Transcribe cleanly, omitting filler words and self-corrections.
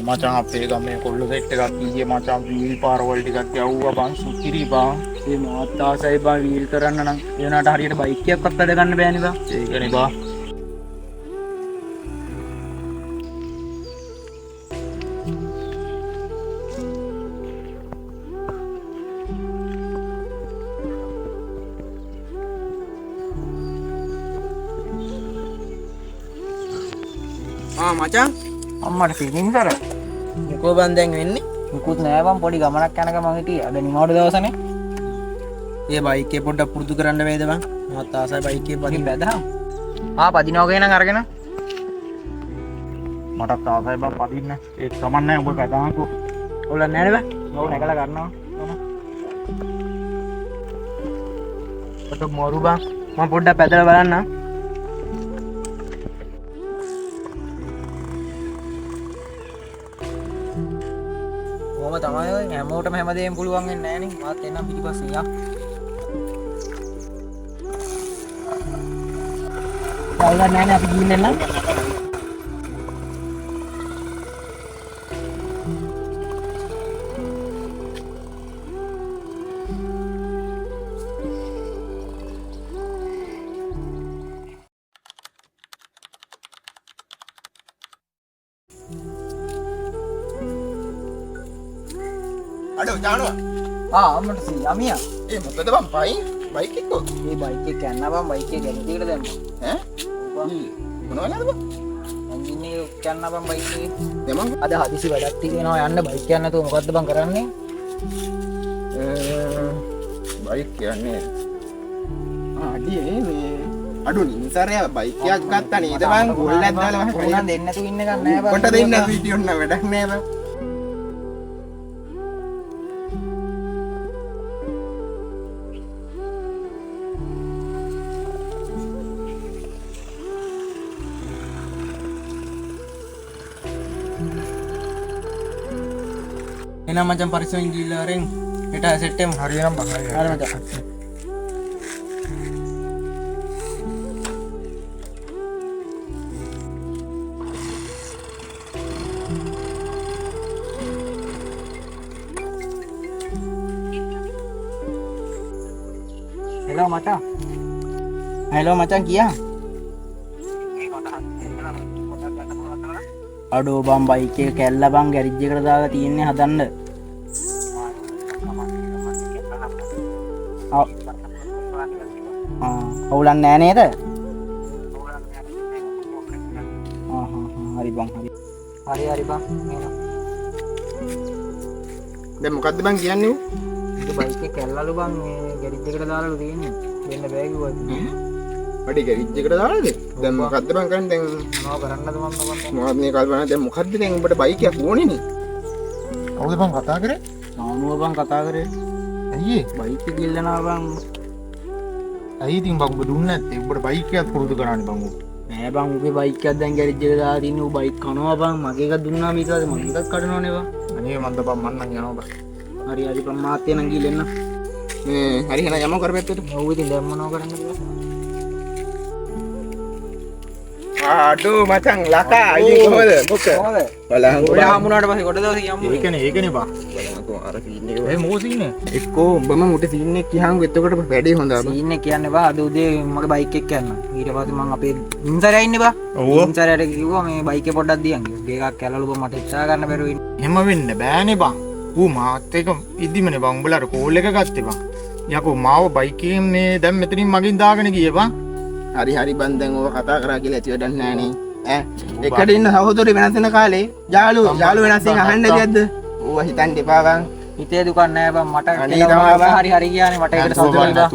මචං අපේ ගමේ කොල්ල සෙට් එකක් ඊයේ මචං වීල් පාරවල් ටිකක් යවුවා බං සුපිරි බං. ඒ මාත් ආසයි බං වීල් කරන්න නම්. ඒ වුණාට හරියට බයික් එකක්වත් වැඩ ගන්න බෑනේ බං. ඒකනේ බං. මචං අම්මට ෆීලිංස් අර මොකෝ බන් දැන් වෙන්නේ? මුකුත් නෑ බං පොඩි ගමනක් යනක මං හිටියේ අද නිමාඩු දවසනේ. ඒ බයික් එක පොඩ්ඩක් පුරුදු කරන්න වේද බං? මත් ආසයි බයික් එක පදින්න. බැදහම්. පදිනවා වගේ නම් අරගෙන. මටත් ආසයි බං පදින්න. ඒක කමන්නේ ඔබ කතාවකෝ. ඔයලා නෑනේ බං. ඔව් නැගලා ගන්නවා. ඔත මොරු බං. මම පොඩ්ඩක් පැදලා බලන්න. කොහොම තමයි ඔය හැමෝටම හැමදේම පුළුවන් වෙන්නේ නෑනේ. මාත් එන්නම් පිටිපස්සේ යා. කවුරුත් නෑනේ අපි ගිහින් එන්නම්. අඩෝ ජානුවා අම්මට සී යමියා. ඒ මොකද බං බයික් එක්ක මේ බයික් එක යන්න බං බයික් එක ගැලීකට දැම්මා. ඈ මොනවද බං එන්ජින් එක යන්න බං බයික් එකේ. දෙමන් අද හදිසි වැඩක් තියෙනවා යන්න බයික් යන්න නැතුව මොකද්ද බං කරන්නේ? බයික් කියන්නේ අඩියේ මේ අඩු නිසරය බයික් එකක් ගත්තා නේද බං ගොල්ලක් දාලා උනන් දෙන්න නැතුව ඉන්න එකක් නෑ බං. කොට දෙන්න වීඩියෝ න වැඩක් නෑ බං. එනම් මචං පරිස්සමෙන් ගිහිල්ලා වරෙන් හෙට සෙට් එකම හරියනම් බං හරිය. හරි මචං. හෙලෝ මචං. හෙලෝ මචං කියා. අඩෝ බං බයික් එක කැල්ල බං ගෑරේජ් එකට දාලා තියෙන්නේ හදන්න. අවුලක් නෑ නේද? හරි බං හරි. හරි බං. දැන් මොකද්ද බං කියන්නේ? ඒක බයික් එක කැල්ලලු බං මේ ගෑරේජ් එකට දාලාලු තියෙන්නේ. දෙන්න බෑ කිව්වා. වැඩි ගෑරේජ් එකට දාලාද? දැන් මොකද්ද බං කරන්නේ දැන්? මොනව කරන්නද මම මොකක්ද මේ කල්පනා දැන් මොකද්ද දැන් උඹට බයික් එකක් ඕනේනේ. කවුද බං කතා කරේ? නානුව බං කතා කරේ. ඇයි ඒ? බයික් එක ගිල්ලනවා බං. ඇයි ඉතින් බං ඔබ දුන්නේ නැත්තේ? උඹට බයික් එකක් පුරුදු කරන්න බං ඔබ. නෑ බං උගේ බයික් එකක් දැන් ගෑරේජ් එකට දාලා තින්නේ. ඌ බයික් කනවා බං. මගේ එකක් දුන්නාම ඊට පස්සේ මගේ එකක් කඩනවනේ බං. අනේ මන්ද බං මන්නම් යනවා බං. හරි බං මාත් එනන් ගිහලා එන්න. මේ හරි එහෙනම් යමු කරපැත්තට. ඔව් ඉතින් දැන් මොනව කරන්නද බං? අඩෝ මචං ලකා ඉතින් කොහොමද? මොකද? බලහන් ඔය හමුනාට පස්සේ කොට දවසේ යමු. ඒකනේ බං. බලහන් අර සීන් එක ඒ මොකෝ සීනේ? එක්කෝ උඹම උට සීන් එක කියහන්කෝ එතකොට වැඩේ හොඳ බං. සීන් එක කියන්නේ බා අද උදේ මගේ බයික් එක යන්න. ඊට පස්සේ මම අපේ ඉන්සරේ ඉන්නේ බා. ඉන්සරේට කිව්වා මේ බයික් එක පොඩ්ඩක් දියන් කිව්වා. ඒකක් කැලලු බා මට ඉච්චා ගන්න බැරුව ඉන්නේ. එහෙම වෙන්න බෑනේ බං. ඌ මාත් එක ඉදිමනේ බං උඹලාට කෝල් එක ගත්තේ බං. යකෝ මාව බයික් එකෙන් මේ දැන් මෙතනින් මගින් දාගෙන ගියේ බං. හරි බං දැන් ඔය කතා කරා කියලා ඇති වැඩක් නෑනේ. ඈ එකට ඉන්න සහෝදරයෝ වෙනස් වෙන කාලේ යාළු වෙනස් වෙන අහන්න දෙයක්ද? ඌව හිතන්න එපා බං. හිතේ දුකක් නෑ බං මට අනේ තමයි බං. හරි කියන්නේ මට ඒකට සතුටුයි බං.